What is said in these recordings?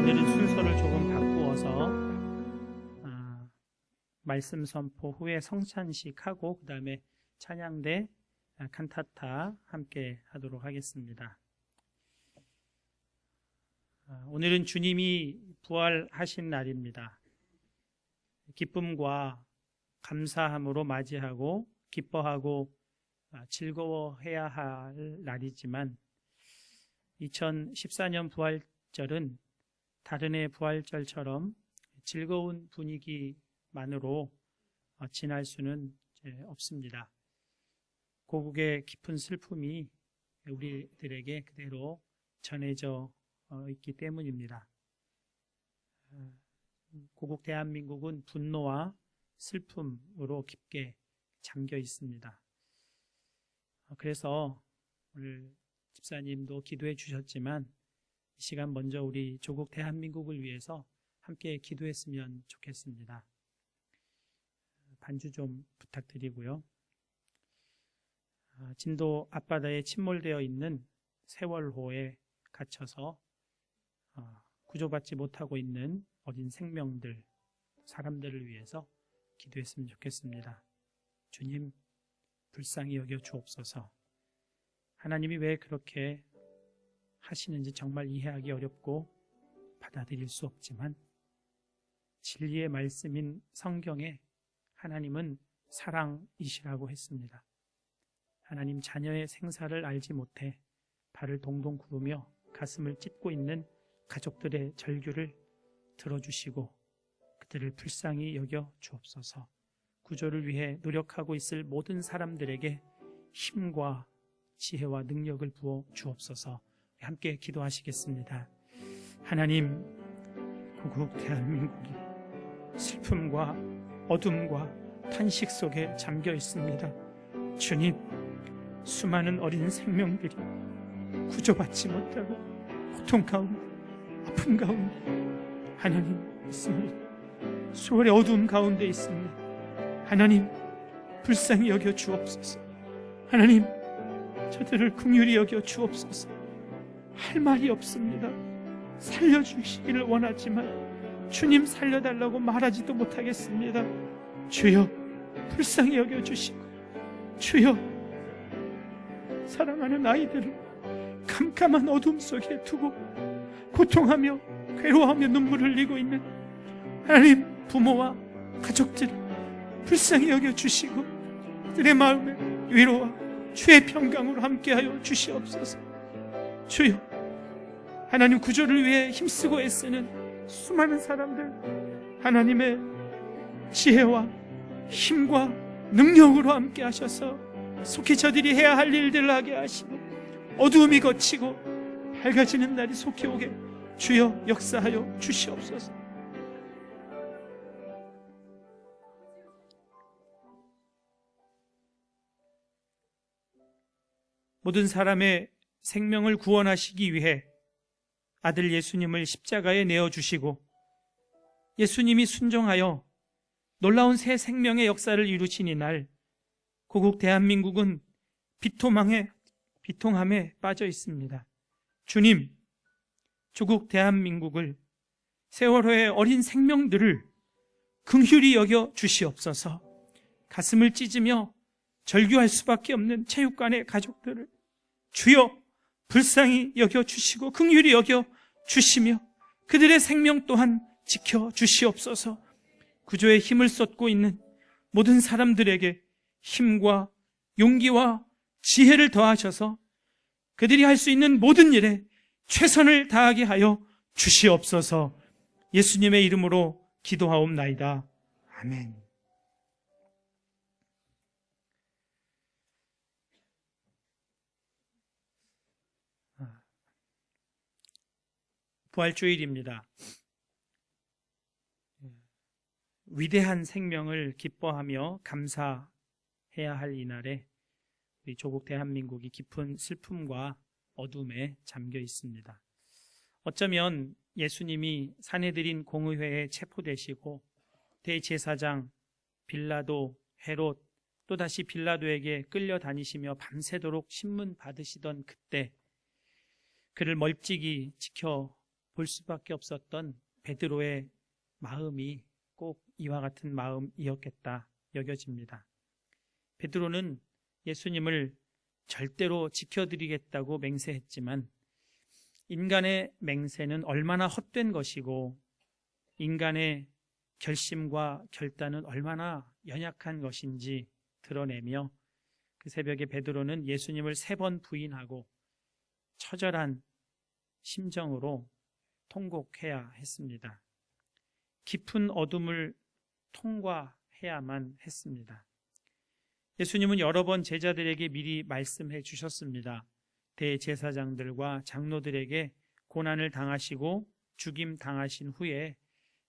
오늘은 순서를 조금 바꾸어서 말씀 선포 후에 성찬식하고 그 다음에 찬양대 칸타타 함께 하도록 하겠습니다. 오늘은 주님이 부활하신 날입니다. 기쁨과 감사함으로 맞이하고 기뻐하고 즐거워해야 할 날이지만 2014년 부활절은 다른 해 부활절처럼 즐거운 분위기만으로 지날 수는 없습니다. 고국의 깊은 슬픔이 우리들에게 그대로 전해져 있기 때문입니다. 고국 대한민국은 분노와 슬픔으로 깊게 잠겨 있습니다. 그래서 오늘 집사님도 기도해 주셨지만 이 시간 먼저 우리 조국 대한민국을 위해서 함께 기도했으면 좋겠습니다. 반주 좀 부탁드리고요. 진도 앞바다에 침몰되어 있는 세월호에 갇혀서 구조받지 못하고 있는 어린 생명들, 사람들을 위해서 기도했으면 좋겠습니다. 주님, 불쌍히 여겨 주옵소서. 하나님이 왜 그렇게 하시는지 정말 이해하기 어렵고 받아들일 수 없지만 진리의 말씀인 성경에 하나님은 사랑이시라고 했습니다. 하나님 자녀의 생사를 알지 못해 발을 동동 구르며 가슴을 찢고 있는 가족들의 절규를 들어주시고 그들을 불쌍히 여겨 주옵소서. 구조를 위해 노력하고 있을 모든 사람들에게 힘과 지혜와 능력을 부어 주옵소서. 함께 기도하시겠습니다. 하나님, 고국 대한민국이 슬픔과 어둠과 탄식 속에 잠겨 있습니다. 주님, 수많은 어린 생명들이 구조받지 못하고 고통 가운데, 아픔 가운데 하나님 있습니다. 수월의 어두움 가운데 있습니다. 하나님, 불쌍히 여겨 주옵소서. 하나님, 저들을 긍휼히 여겨 주옵소서. 할 말이 없습니다. 살려주시기를 원하지만 주님 살려달라고 말하지도 못하겠습니다. 주여, 불쌍히 여겨 주시고 주여, 사랑하는 아이들을 캄캄한 어둠 속에 두고 고통하며 괴로워하며 눈물 흘리고 있는 하나님, 부모와 가족들을 불쌍히 여겨 주시고 그들의 마음에 위로와 주의 평강으로 함께하여 주시옵소서. 주여, 하나님, 구조를 위해 힘쓰고 애쓰는 수많은 사람들 하나님의 지혜와 힘과 능력으로 함께 하셔서 속히 저들이 해야 할 일들을 하게 하시고 어두움이 걷히고 밝아지는 날이 속히 오게 주여 역사하여 주시옵소서. 모든 사람의 생명을 구원하시기 위해 아들 예수님을 십자가에 내어주시고 예수님이 순종하여 놀라운 새 생명의 역사를 이루신 이날, 고국 대한민국은 비통함에 빠져 있습니다. 주님, 조국 대한민국을, 세월호의 어린 생명들을 긍휼히 여겨 주시옵소서. 가슴을 찢으며 절규할 수밖에 없는 체육관의 가족들을 주여 불쌍히 여겨 주시고 긍휼히 여겨 주시며 그들의 생명 또한 지켜 주시옵소서. 구조에 힘을 쏟고 있는 모든 사람들에게 힘과 용기와 지혜를 더하셔서 그들이 할 수 있는 모든 일에 최선을 다하게 하여 주시옵소서. 예수님의 이름으로 기도하옵나이다. 아멘. 부활주일입니다. 위대한 생명을 기뻐하며 감사해야 할 이날에 우리 조국 대한민국이 깊은 슬픔과 어둠에 잠겨 있습니다. 어쩌면 예수님이 산헤드린 공의회에 체포되시고 대제사장 빌라도, 헤롯, 또다시 빌라도에게 끌려다니시며 밤새도록 신문 받으시던 그때 그를 멀찍이 지켜볼 수밖에 없었던 베드로의 마음이 꼭 이와 같은 마음이었겠다 여겨집니다. 베드로는 예수님을 절대로 지켜드리겠다고 맹세했지만 인간의 맹세는 얼마나 헛된 것이고 인간의 결심과 결단은 얼마나 연약한 것인지 드러내며 그 새벽에 베드로는 예수님을 3번 부인하고 처절한 심정으로 통곡해야 했습니다. 깊은 어둠을 통과해야만 했습니다. 예수님은 여러 번 제자들에게 미리 말씀해 주셨습니다. 대제사장들과 장로들에게 고난을 당하시고 죽임 당하신 후에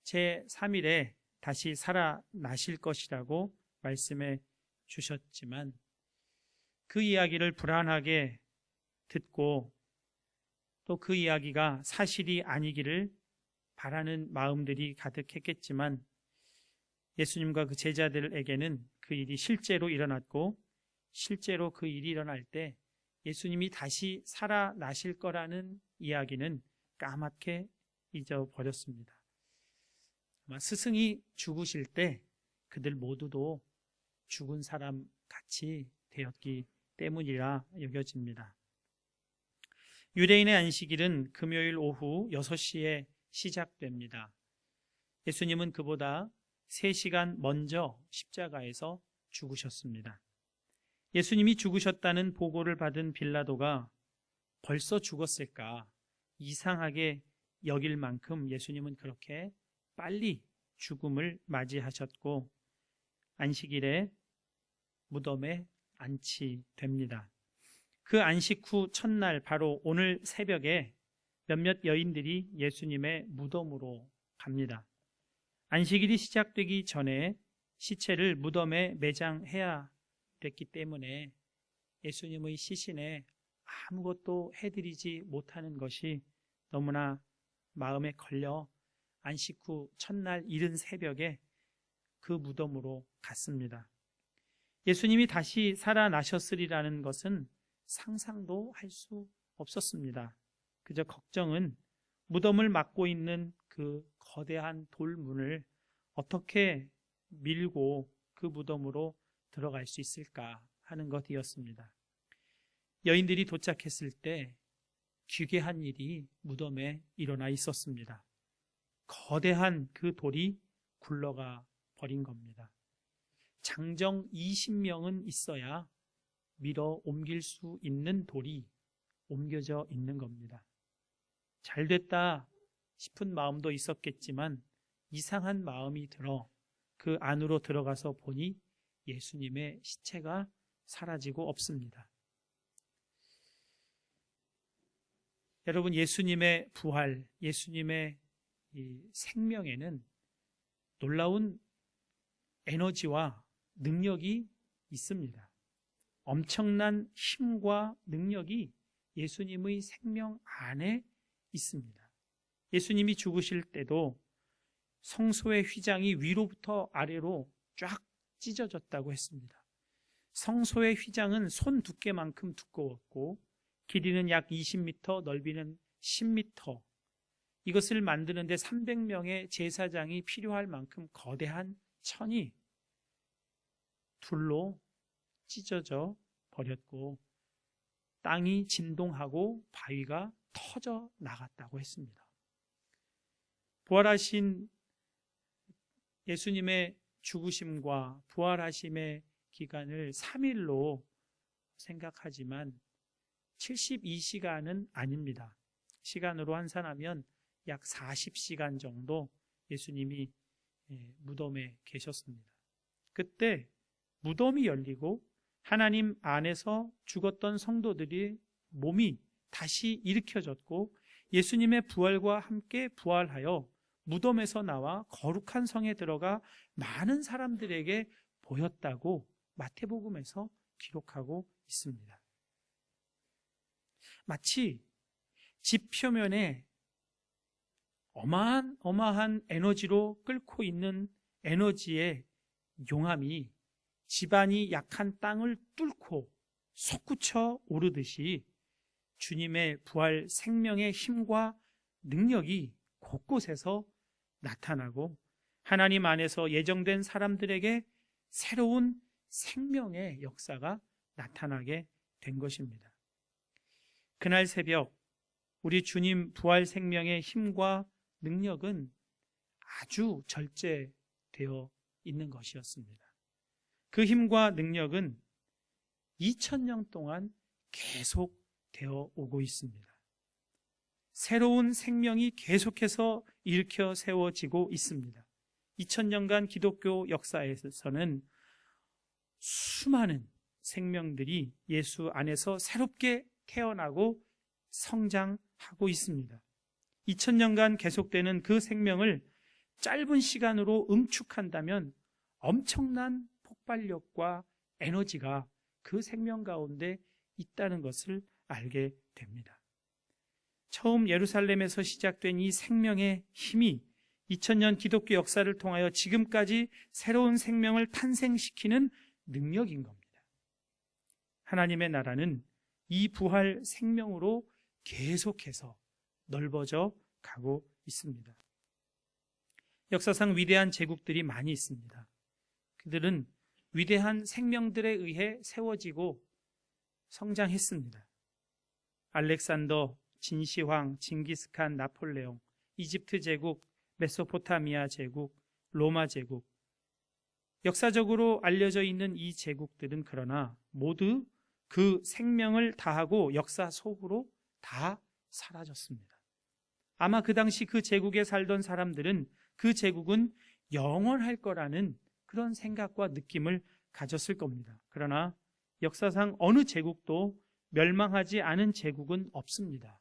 제3일에 다시 살아나실 것이라고 말씀해 주셨지만 그 이야기를 불안하게 듣고 또 그 이야기가 사실이 아니기를 바라는 마음들이 가득했겠지만 예수님과 그 제자들에게는 그 일이 실제로 일어났고 실제로 그 일이 일어날 때 예수님이 다시 살아나실 거라는 이야기는 까맣게 잊어버렸습니다. 아마 스승이 죽으실 때 그들 모두도 죽은 사람 같이 되었기 때문이라 여겨집니다. 유대인의 안식일은 금요일 오후 6시에 시작됩니다. 예수님은 그보다 3시간 먼저 십자가에서 죽으셨습니다. 예수님이 죽으셨다는 보고를 받은 빌라도가 벌써 죽었을까 이상하게 여길 만큼 예수님은 그렇게 빨리 죽음을 맞이하셨고 안식일에 무덤에 안치됩니다. 그 안식 후 첫날 바로 오늘 새벽에 몇몇 여인들이 예수님의 무덤으로 갑니다. 안식일이 시작되기 전에 시체를 무덤에 매장해야 됐기 때문에 예수님의 시신에 아무것도 해드리지 못하는 것이 너무나 마음에 걸려 안식 후 첫날 이른 새벽에 그 무덤으로 갔습니다. 예수님이 다시 살아나셨으리라는 것은 상상도 할 수 없었습니다. 그저 걱정은 무덤을 막고 있는 그 거대한 돌문을 어떻게 밀고 그 무덤으로 들어갈 수 있을까 하는 것이었습니다. 여인들이 도착했을 때 기괴한 일이 무덤에 일어나 있었습니다. 거대한 그 돌이 굴러가 버린 겁니다. 장정 20명은 있어야 밀어 옮길 수 있는 돌이 옮겨져 있는 겁니다. 잘 됐다 싶은 마음도 있었겠지만 이상한 마음이 들어 그 안으로 들어가서 보니 예수님의 시체가 사라지고 없습니다. 여러분, 예수님의 부활, 예수님의 이 생명에는 놀라운 에너지와 능력이 있습니다. 엄청난 힘과 능력이 예수님의 생명 안에 있습니다. 예수님이 죽으실 때도 성소의 휘장이 위로부터 아래로 쫙 찢어졌다고 했습니다. 성소의 휘장은 손 두께만큼 두꺼웠고 길이는 약 20m, 넓이는 10m. 이것을 만드는데 300명의 제사장이 필요할 만큼 거대한 천이 둘로 찢어져 버렸고 땅이 진동하고 바위가 터져 나갔다고 했습니다. 부활하신 예수님의 죽으심과 부활하심의 기간을 3일로 생각하지만 72시간은 아닙니다. 시간으로 환산하면 약 40시간 정도 예수님이 무덤에 계셨습니다. 그때 무덤이 열리고 하나님 안에서 죽었던 성도들의 몸이 다시 일으켜졌고 예수님의 부활과 함께 부활하여 무덤에서 나와 거룩한 성에 들어가 많은 사람들에게 보였다고 마태복음에서 기록하고 있습니다. 마치 집 표면에 어마어마한 에너지로 끓고 있는 에너지의 용암이 지반이 약한 땅을 뚫고 솟구쳐 오르듯이 주님의 부활 생명의 힘과 능력이 곳곳에서 나타나고 하나님 안에서 예정된 사람들에게 새로운 생명의 역사가 나타나게 된 것입니다. 그날 새벽 우리 주님 부활 생명의 힘과 능력은 아주 절제되어 있는 것이었습니다. 그 힘과 능력은 2000년 동안 계속 되어 오고 있습니다. 새로운 생명이 계속해서 일으켜 세워지고 있습니다. 2000년간 기독교 역사에서는 수많은 생명들이 예수 안에서 새롭게 태어나고 성장하고 있습니다. 2000년간 계속되는 그 생명을 짧은 시간으로 응축한다면 엄청난 폭발력과 에너지가 그 생명 가운데 있다는 것을 알게 됩니다. 처음 예루살렘에서 시작된 이 생명의 힘이 2000년 기독교 역사를 통하여 지금까지 새로운 생명을 탄생시키는 능력인 겁니다. 하나님의 나라는 이 부활 생명으로 계속해서 넓어져 가고 있습니다. 역사상 위대한 제국들이 많이 있습니다. 그들은 위대한 생명들에 의해 세워지고 성장했습니다. 알렉산더, 진시황, 징기스칸, 나폴레옹, 이집트 제국, 메소포타미아 제국, 로마 제국. 역사적으로 알려져 있는 이 제국들은 그러나 모두 그 생명을 다하고 역사 속으로 다 사라졌습니다. 아마 그 당시 그 제국에 살던 사람들은 그 제국은 영원할 거라는 그런 생각과 느낌을 가졌을 겁니다. 그러나 역사상 어느 제국도 멸망하지 않은 제국은 없습니다.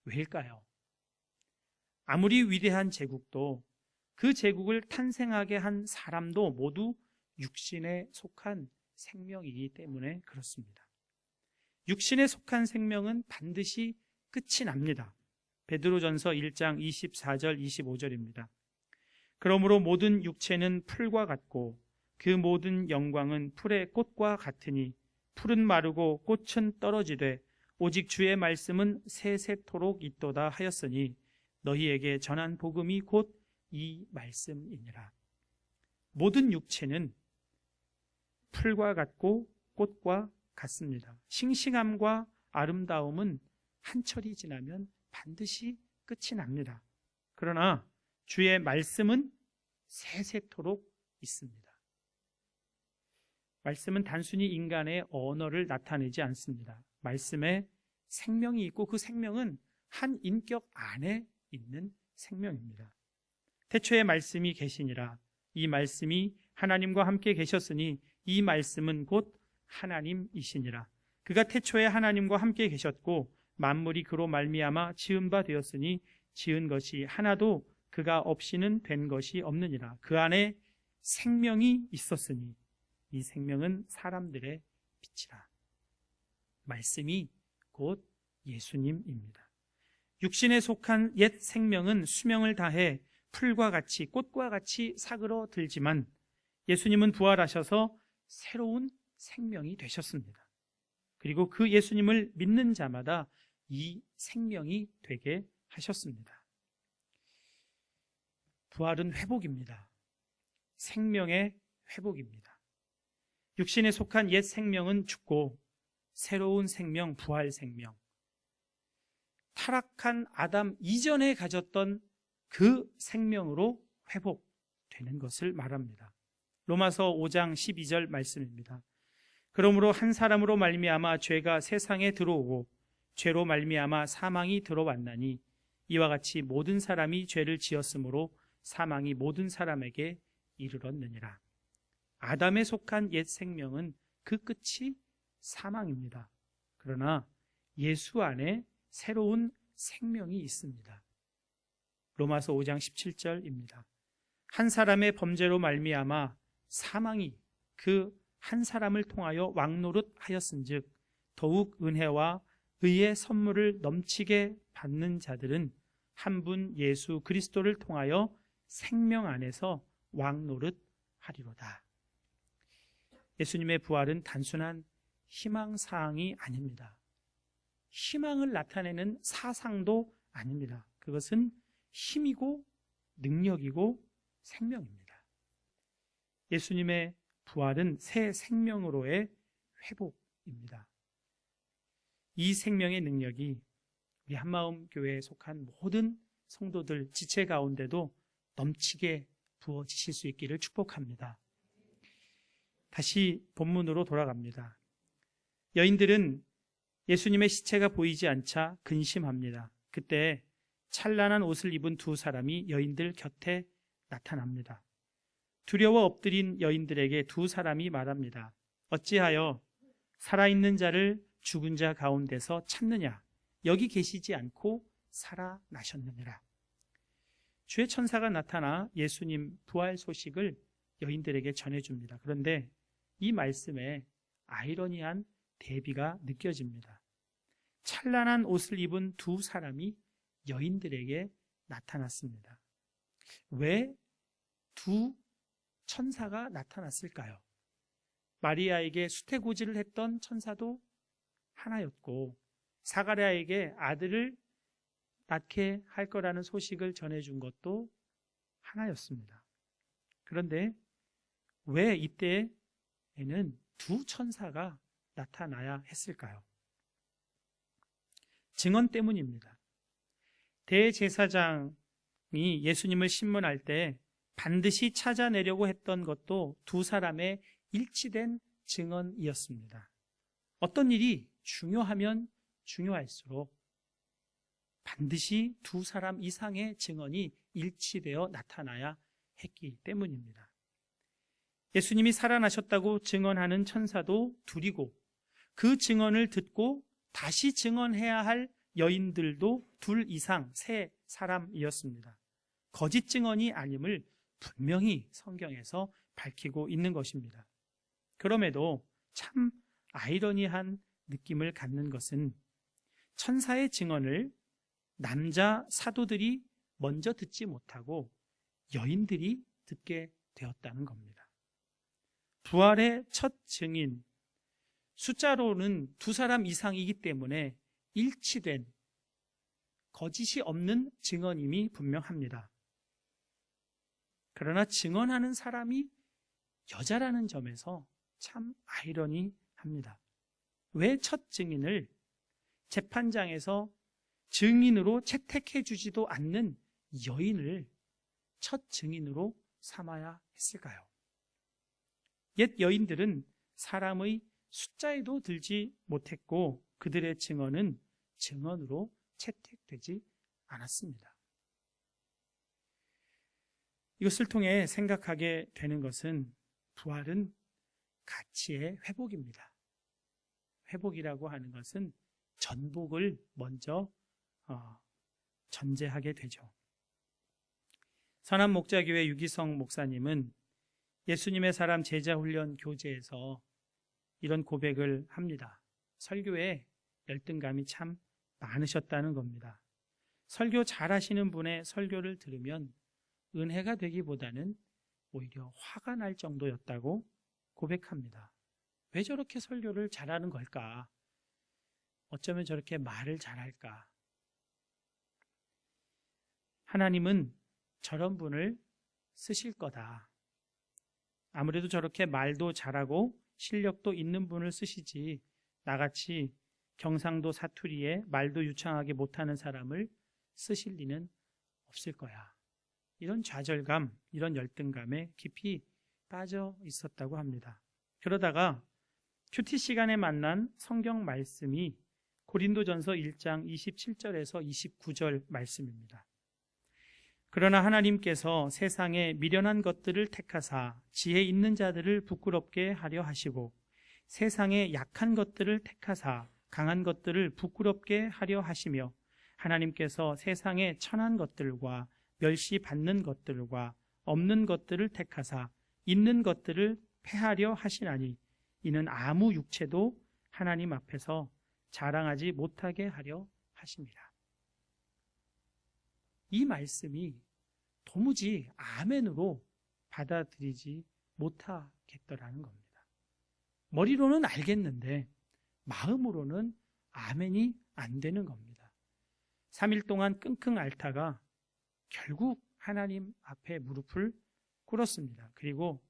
왜일까요? 아무리 위대한 제국도 그 제국을 탄생하게 한 사람도 모두 육신에 속한 생명이기 때문에 그렇습니다. 육신에 속한 생명은 반드시 끝이 납니다. 베드로전서 1장 24절 25절입니다. 그러므로 모든 육체는 풀과 같고 그 모든 영광은 풀의 꽃과 같으니 풀은 마르고 꽃은 떨어지되 오직 주의 말씀은 세세토록 있도다 하였으니 너희에게 전한 복음이 곧 이 말씀이니라. 모든 육체는 풀과 같고 꽃과 같습니다. 싱싱함과 아름다움은 한철이 지나면 반드시 끝이 납니다. 그러나 주의 말씀은 세세토록 있습니다. 말씀은 단순히 인간의 언어를 나타내지 않습니다. 말씀에 생명이 있고 그 생명은 한 인격 안에 있는 생명입니다. 태초에 말씀이 계시니라. 이 말씀이 하나님과 함께 계셨으니 이 말씀은 곧 하나님이시니라. 그가 태초에 하나님과 함께 계셨고 만물이 그로 말미암아 지은 바 되었으니 지은 것이 하나도 그가 없이는 된 것이 없느니라. 그 안에 생명이 있었으니 이 생명은 사람들의 빛이라. 말씀이 곧 예수님입니다. 육신에 속한 옛 생명은 수명을 다해 풀과 같이 꽃과 같이 사그러들지만 예수님은 부활하셔서 새로운 생명이 되셨습니다. 그리고 그 예수님을 믿는 자마다 이 생명이 되게 하셨습니다. 부활은 회복입니다. 생명의 회복입니다. 육신에 속한 옛 생명은 죽고 새로운 생명, 부활 생명, 타락한 아담 이전에 가졌던 그 생명으로 회복되는 것을 말합니다. 로마서 5장 12절 말씀입니다. 그러므로 한 사람으로 말미암아 죄가 세상에 들어오고 죄로 말미암아 사망이 들어왔나니 이와 같이 모든 사람이 죄를 지었으므로 사망이 모든 사람에게 이르렀느니라. 아담에 속한 옛 생명은 그 끝이 사망입니다. 그러나 예수 안에 새로운 생명이 있습니다. 로마서 5장 17절입니다. 한 사람의 범죄로 말미암아 사망이 그 한 사람을 통하여 왕노릇하였은즉 더욱 은혜와 의의 선물을 넘치게 받는 자들은 한 분 예수 그리스도를 통하여 생명 안에서 왕노릇하리로다. 예수님의 부활은 단순한 희망사항이 아닙니다. 희망을 나타내는 사상도 아닙니다. 그것은 힘이고 능력이고 생명입니다. 예수님의 부활은 새 생명으로의 회복입니다. 이 생명의 능력이 우리 한마음 교회에 속한 모든 성도들 지체 가운데도 넘치게 부어지실 수 있기를 축복합니다. 다시 본문으로 돌아갑니다. 여인들은 예수님의 시체가 보이지 않자 근심합니다. 그때 찬란한 옷을 입은 두 사람이 여인들 곁에 나타납니다. 두려워 엎드린 여인들에게 두 사람이 말합니다. 어찌하여 살아있는 자를 죽은 자 가운데서 찾느냐? 여기 계시지 않고 살아나셨느니라. 주의 천사가 나타나 예수님 부활 소식을 여인들에게 전해줍니다. 그런데 이 말씀에 아이러니한 대비가 느껴집니다. 찬란한 옷을 입은 두 사람이 여인들에게 나타났습니다. 왜 두 천사가 나타났을까요? 마리아에게 수태고지를 했던 천사도 하나였고 사가랴에게 아들을 낳게 할 거라는 소식을 전해준 것도 하나였습니다. 그런데 왜 이때에는 두 천사가 나타나야 했을까요? 증언 때문입니다. 대제사장이 예수님을 신문할 때 반드시 찾아내려고 했던 것도 두 사람의 일치된 증언이었습니다. 어떤 일이 중요하면 중요할수록 반드시 두 사람 이상의 증언이 일치되어 나타나야 했기 때문입니다. 예수님이 살아나셨다고 증언하는 천사도 둘이고 그 증언을 듣고 다시 증언해야 할 여인들도 둘 이상 세 사람이었습니다. 거짓 증언이 아님을 분명히 성경에서 밝히고 있는 것입니다. 그럼에도 참 아이러니한 느낌을 갖는 것은 천사의 증언을 남자 사도들이 먼저 듣지 못하고 여인들이 듣게 되었다는 겁니다. 부활의 첫 증인, 숫자로는 두 사람 이상이기 때문에 일치된 거짓이 없는 증언임이 분명합니다. 그러나 증언하는 사람이 여자라는 점에서 참 아이러니합니다. 왜 첫 증인을 재판장에서 증인으로 채택해 주지도 않는 여인을 첫 증인으로 삼아야 했을까요? 옛 여인들은 사람의 숫자에도 들지 못했고 그들의 증언은 증언으로 채택되지 않았습니다. 이것을 통해 생각하게 되는 것은 부활은 가치의 회복입니다. 회복이라고 하는 것은 전복을 먼저 전제하게 되죠. 선한목자교회 유기성 목사님은 예수님의 사람 제자훈련 교재에서 이런 고백을 합니다. 설교에 열등감이 참 많으셨다는 겁니다. 설교 잘하시는 분의 설교를 들으면 은혜가 되기보다는 오히려 화가 날 정도였다고 고백합니다. 왜 저렇게 설교를 잘하는 걸까? 어쩌면 저렇게 말을 잘할까? 하나님은 저런 분을 쓰실 거다. 아무래도 저렇게 말도 잘하고 실력도 있는 분을 쓰시지 나같이 경상도 사투리에 말도 유창하게 못하는 사람을 쓰실 리는 없을 거야. 이런 좌절감, 이런 열등감에 깊이 빠져 있었다고 합니다. 그러다가 큐티 시간에 만난 성경 말씀이 고린도전서 1장 27절에서 29절 말씀입니다. 그러나 하나님께서 세상에 미련한 것들을 택하사 지혜 있는 자들을 부끄럽게 하려 하시고 세상에 약한 것들을 택하사 강한 것들을 부끄럽게 하려 하시며 하나님께서 세상에 천한 것들과 멸시받는 것들과 없는 것들을 택하사 있는 것들을 패하려 하시나니 이는 아무 육체도 하나님 앞에서 자랑하지 못하게 하려 하십니다. 이 말씀이 도무지 아멘으로 받아들이지 못하겠더라는 겁니다. 머리로는 알겠는데 마음으로는 아멘이 안 되는 겁니다. 3일 동안 끙끙 앓다가 결국 하나님 앞에 무릎을 꿇었습니다. 그리고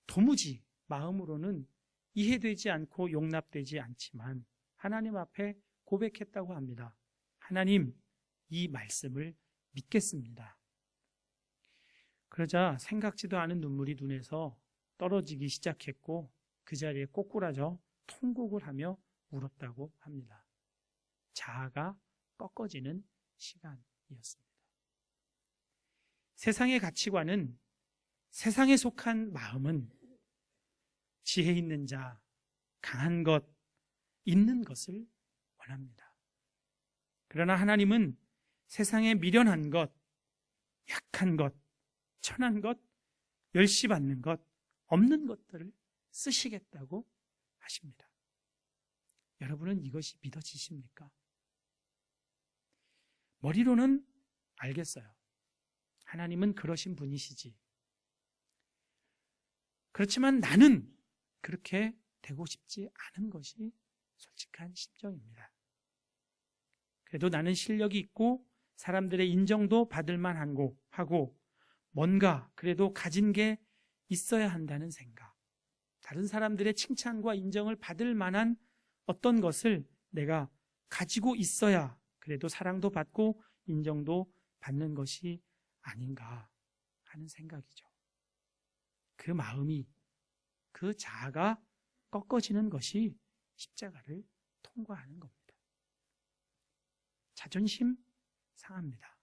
도무지 마음으로는 이해되지 않고 용납되지 않지만 하나님 앞에 고백했다고 합니다. 하나님, 이 말씀을 믿겠습니다. 그러자 생각지도 않은 눈물이 눈에서 떨어지기 시작했고 그 자리에 꼬꾸라져 통곡을 하며 울었다고 합니다. 자아가 꺾어지는 시간이었습니다. 세상의 가치관은, 세상에 속한 마음은 지혜 있는 자, 강한 것, 있는 것을 원합니다. 그러나 하나님은 세상에 미련한 것, 약한 것, 천한 것, 멸시받는 것, 없는 것들을 쓰시겠다고 하십니다. 여러분은 이것이 믿어지십니까? 머리로는 알겠어요. 하나님은 그러신 분이시지. 그렇지만 나는 그렇게 되고 싶지 않은 것이 솔직한 심정입니다. 그래도 나는 실력이 있고 사람들의 인정도 받을 만하고 뭔가 그래도 가진 게 있어야 한다는 생각, 다른 사람들의 칭찬과 인정을 받을 만한 어떤 것을 내가 가지고 있어야 그래도 사랑도 받고 인정도 받는 것이 아닌가 하는 생각이죠. 그 마음이, 그 자아가 꺾어지는 것이 십자가를 통과하는 겁니다. 자존심 상합니다.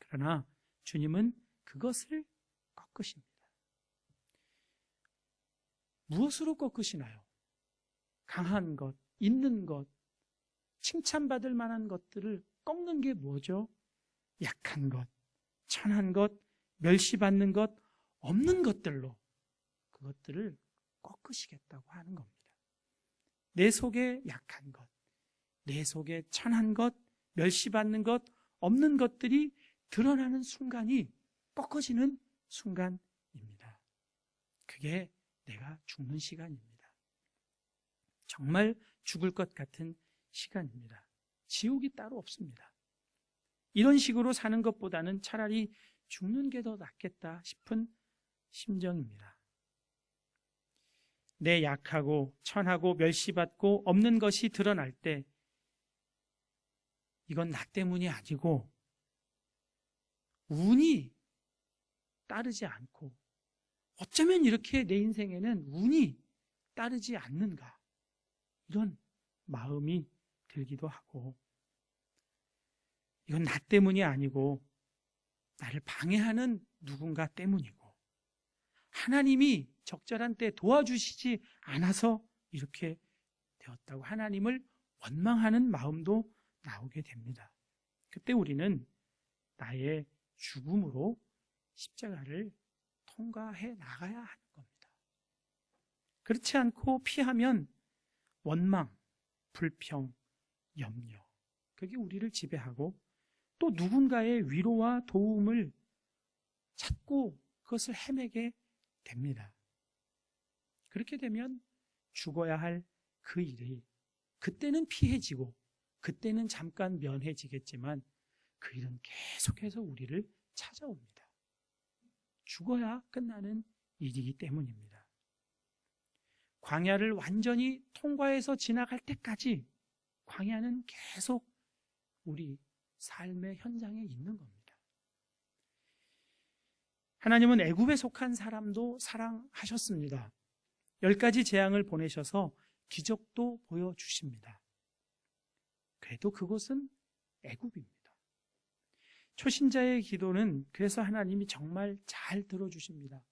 그러나 주님은 그것을 꺾으십니다. 무엇으로 꺾으시나요? 강한 것, 있는 것, 칭찬받을 만한 것들을 꺾는 게 뭐죠? 약한 것, 천한 것, 멸시받는 것, 없는 것들로 그것들을 꺾으시겠다고 하는 겁니다. 내 속에 약한 것, 내 속에 천한 것, 멸시받는 것, 없는 것들이 드러나는 순간이 꺾어지는 순간입니다. 그게 내가 죽는 시간입니다. 정말 죽을 것 같은 시간입니다. 지옥이 따로 없습니다. 이런 식으로 사는 것보다는 차라리 죽는 게 더 낫겠다 싶은 심정입니다. 내 약하고 천하고 멸시받고 없는 것이 드러날 때 이건 나 때문이 아니고 운이 따르지 않고 어쩌면 이렇게 내 인생에는 운이 따르지 않는가, 이런 마음이 들기도 하고, 이건 나 때문이 아니고 나를 방해하는 누군가 때문이고 하나님이 적절한 때 도와주시지 않아서 이렇게 되었다고 하나님을 원망하는 마음도 나오게 됩니다. 그때 우리는 나의 죽음으로 십자가를 통과해 나가야 하는 겁니다. 그렇지 않고 피하면 원망, 불평, 염려, 그게 우리를 지배하고 또 누군가의 위로와 도움을 찾고 그것을 헤매게 됩니다. 그렇게 되면 죽어야 할 그 일이 그때는 피해지고 그때는 잠깐 면해지겠지만 그 일은 계속해서 우리를 찾아옵니다. 죽어야 끝나는 일이기 때문입니다. 광야를 완전히 통과해서 지나갈 때까지 광야는 계속 우리 삶의 현장에 있는 겁니다. 하나님은 애굽에 속한 사람도 사랑하셨습니다. 10가지 재앙을 보내셔서 기적도 보여주십니다. 그래도 그곳은 애굽입니다. 초신자의 기도는 그래서 하나님이 정말 잘 들어주십니다.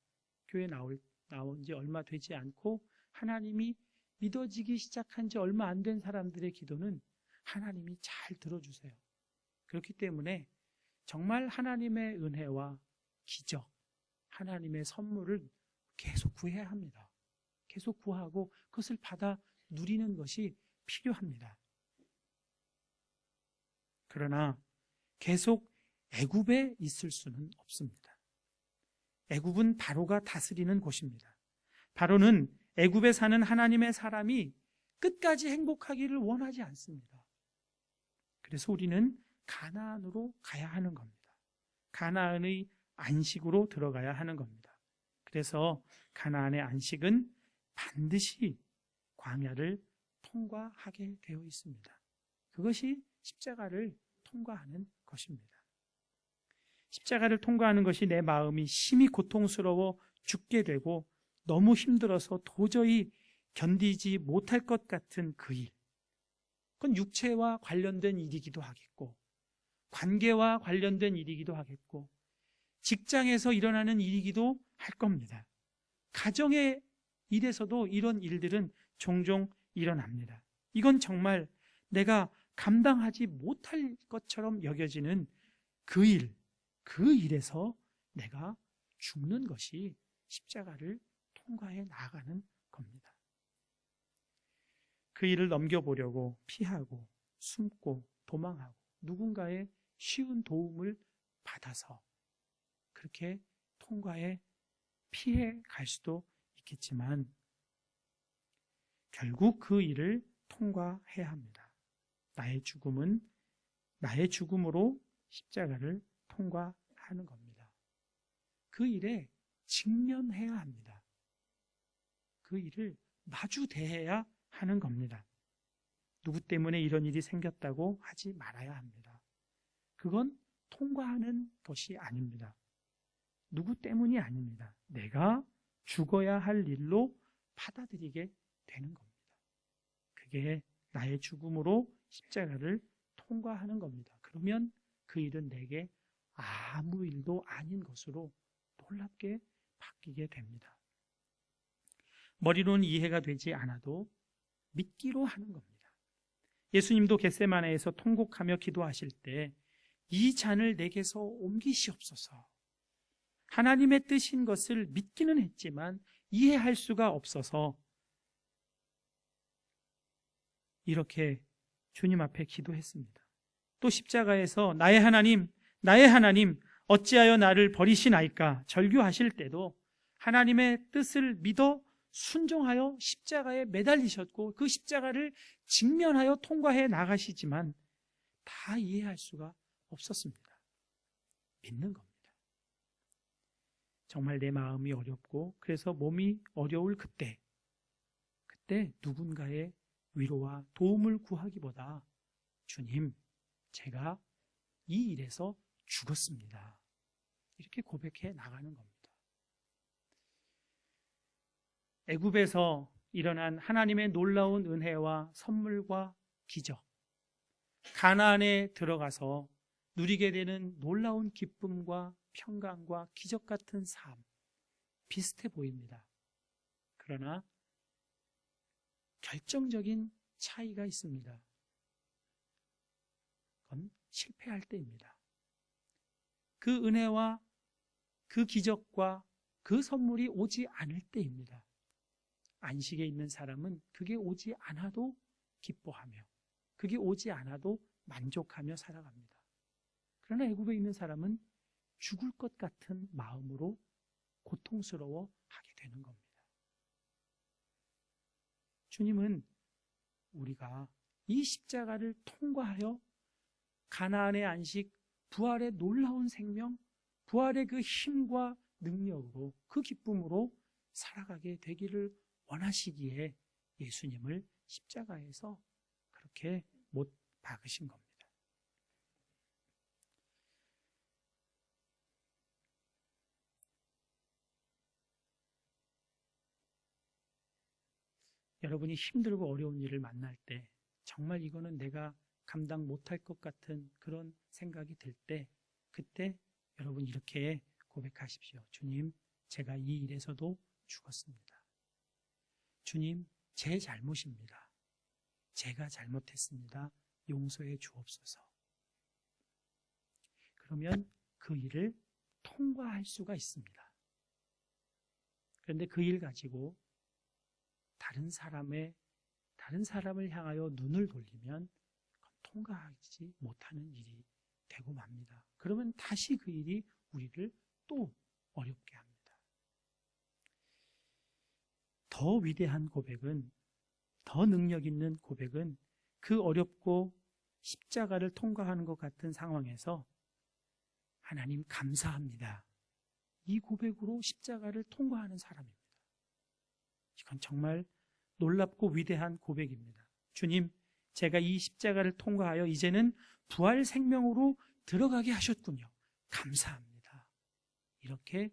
교회 나온 지 얼마 되지 않고 하나님이 믿어지기 시작한 지 얼마 안 된 사람들의 기도는 하나님이 잘 들어주세요. 그렇기 때문에 정말 하나님의 은혜와 기적, 하나님의 선물을 계속 구해야 합니다. 계속 구하고 그것을 받아 누리는 것이 필요합니다. 그러나 계속 애굽에 있을 수는 없습니다. 애굽은 바로가 다스리는 곳입니다. 바로는 애굽에 사는 하나님의 사람이 끝까지 행복하기를 원하지 않습니다. 그래서 우리는 가나안으로 가야 하는 겁니다. 가나안의 안식으로 들어가야 하는 겁니다. 그래서 가나안의 안식은 반드시 광야를 통과하게 되어 있습니다. 그것이 십자가를 통과하는 것입니다. 십자가를 통과하는 것이 내 마음이 심히 고통스러워 죽게 되고 너무 힘들어서 도저히 견디지 못할 것 같은 그 일. 그건 육체와 관련된 일이기도 하겠고, 관계와 관련된 일이기도 하겠고, 직장에서 일어나는 일이기도 할 겁니다. 가정의 일에서도 이런 일들은 종종 일어납니다. 이건 정말 내가 감당하지 못할 것처럼 여겨지는 그 일에서 내가 죽는 것이 십자가를 통과해 나가는 겁니다. 그 일을 넘겨보려고 피하고 숨고 도망하고 누군가의 쉬운 도움을 받아서 그렇게 통과해 피해 갈 수도 있겠지만 결국 그 일을 통과해야 합니다. 나의 죽음은 나의 죽음으로 십자가를 통과하는 겁니다. 그 일에 직면해야 합니다. 그 일을 마주 대해야 하는 겁니다. 누구 때문에 이런 일이 생겼다고 하지 말아야 합니다. 그건 통과하는 것이 아닙니다. 누구 때문이 아닙니다. 내가 죽어야 할 일로 받아들이게 되는 겁니다. 그게 나의 죽음으로 십자가를 통과하는 겁니다. 그러면 그 일은 내게 아무 일도 아닌 것으로 놀랍게 바뀌게 됩니다. 머리로는 이해가 되지 않아도 믿기로 하는 겁니다. 예수님도 겟세마네에서 통곡하며 기도하실 때 이 잔을 내게서 옮기시옵소서. 하나님의 뜻인 것을 믿기는 했지만 이해할 수가 없어서 이렇게 주님 앞에 기도했습니다. 또 십자가에서 나의 하나님 어찌하여 나를 버리시나이까 절규하실 때도 하나님의 뜻을 믿어 순종하여 십자가에 매달리셨고 그 십자가를 직면하여 통과해 나가시지만 다 이해할 수가 없었습니다. 믿는 겁니다. 정말 내 마음이 어렵고 그래서 몸이 어려울 그때 누군가의 위로와 도움을 구하기보다 주님, 제가 이 일에서 죽었습니다. 이렇게 고백해 나가는 겁니다. 애굽에서 일어난 하나님의 놀라운 은혜와 선물과 기적, 가나안에 들어가서 누리게 되는 놀라운 기쁨과 평강과 기적 같은 삶, 비슷해 보입니다. 그러나 결정적인 차이가 있습니다. 그건 실패할 때입니다. 그 은혜와 그 기적과 그 선물이 오지 않을 때입니다. 안식에 있는 사람은 그게 오지 않아도 기뻐하며 그게 오지 않아도 만족하며 살아갑니다. 그러나 애굽에 있는 사람은 죽을 것 같은 마음으로 고통스러워 하게 되는 겁니다. 주님은 우리가 이 십자가를 통과하여 가나안의 안식, 부활의 놀라운 생명, 부활의 그 힘과 능력으로 그 기쁨으로 살아가게 되기를 원하시기에 예수님을 십자가에서 그렇게 못 박으신 겁니다. 여러분이 힘들고 어려운 일을 만날 때 정말 이거는 내가 감당 못할 것 같은 그런 생각이 들 때 그때 여러분 이렇게 고백하십시오. 주님, 제가 이 일에서도 죽었습니다. 주님, 제 잘못입니다. 제가 잘못했습니다. 용서해 주옵소서. 그러면 그 일을 통과할 수가 있습니다. 그런데 그 일 가지고 다른 사람을 향하여 눈을 돌리면 통과하지 못하는 일이 되고 맙니다. 그러면 다시 그 일이 우리를 또 어렵게 합니다. 더 위대한 고백은, 더 능력 있는 고백은 그 어렵고 십자가를 통과하는 것 같은 상황에서 하나님 감사합니다, 이 고백으로 십자가를 통과하는 사람입니다. 이건 정말 놀랍고 위대한 고백입니다. 주님, 제가 이 십자가를 통과하여 이제는 부활 생명으로 들어가게 하셨군요. 감사합니다. 이렇게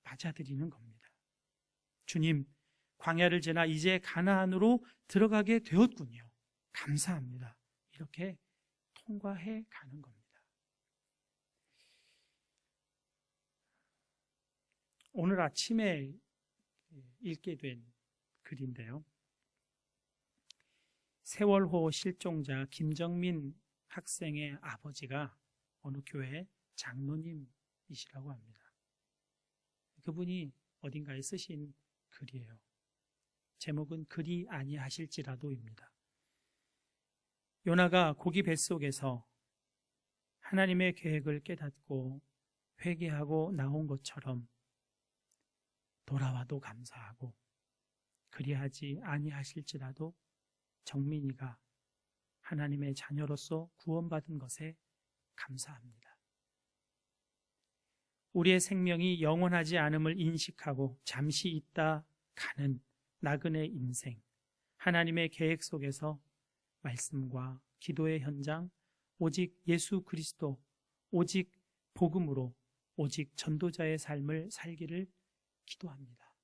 맞아들이는 겁니다. 주님, 광야를 지나 이제 가나안으로 들어가게 되었군요. 감사합니다. 이렇게 통과해 가는 겁니다. 오늘 아침에 읽게 된 글인데요. 세월호 실종자 김정민 학생의 아버지가 어느 교회 장로님이시라고 합니다. 그분이 어딘가에 쓰신 글이에요. 제목은 그리 아니하실지라도입니다. 요나가 고기 뱃속에서 하나님의 계획을 깨닫고 회개하고 나온 것처럼 돌아와도 감사하고, 그리하지 아니하실지라도 정민이가 하나님의 자녀로서 구원받은 것에 감사합니다. 우리의 생명이 영원하지 않음을 인식하고 잠시 있다 가는 나그네 인생, 하나님의 계획 속에서 말씀과 기도의 현장, 오직 예수 그리스도, 오직 복음으로, 오직 전도자의 삶을 살기를 기도합니다.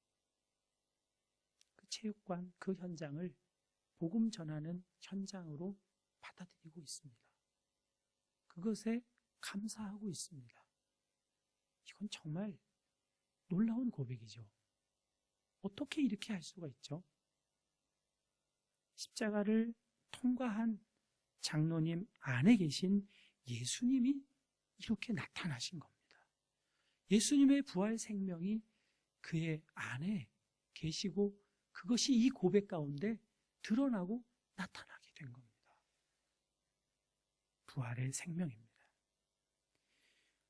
그 체육관, 그 현장을 복음 전하는 현장으로 받아들이고 있습니다. 그것에 감사하고 있습니다. 이건 정말 놀라운 고백이죠. 어떻게 이렇게 할 수가 있죠? 십자가를 통과한 장로님 안에 계신 예수님이 이렇게 나타나신 겁니다. 예수님의 부활 생명이 그의 안에 계시고 그것이 이 고백 가운데 드러나고 나타나게 된 겁니다. 부활의 생명입니다.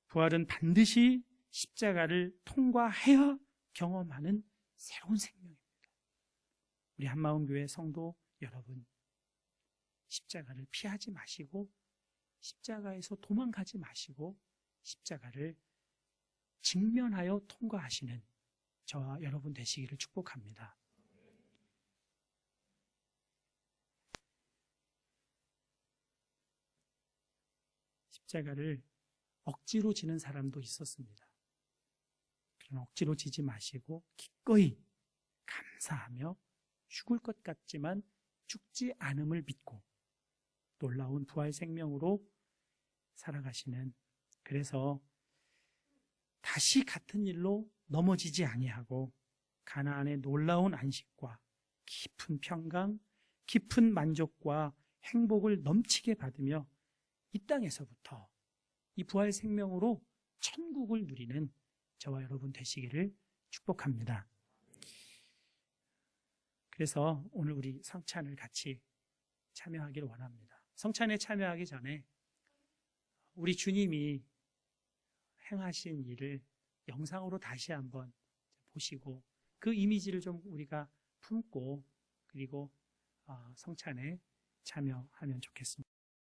부활은 반드시 십자가를 통과해야 경험하는 새로운 생명입니다. 우리 한마음교회 성도 여러분, 십자가를 피하지 마시고, 십자가에서 도망가지 마시고, 십자가를 직면하여 통과하시는 저와 여러분 되시기를 축복합니다. 십자가를 억지로 지는 사람도 있었습니다. 그러나 억지로 지지 마시고 기꺼이 감사하며 죽을 것 같지만 죽지 않음을 믿고 놀라운 부활 생명으로 살아가시는, 그래서 다시 같은 일로 넘어지지 아니하고 가나안의 놀라운 안식과 깊은 평강, 깊은 만족과 행복을 넘치게 받으며 이 땅에서부터 이 부활 생명으로 천국을 누리는 저와 여러분 되시기를 축복합니다. 그래서 오늘 우리 성찬을 같이 참여하기를 원합니다. 성찬에 참여하기 전에 우리 주님이 행하신 일을 영상으로 다시 한번 보시고 그 이미지를 좀 우리가 품고, 그리고 성찬에 참여하면 좋겠습니다.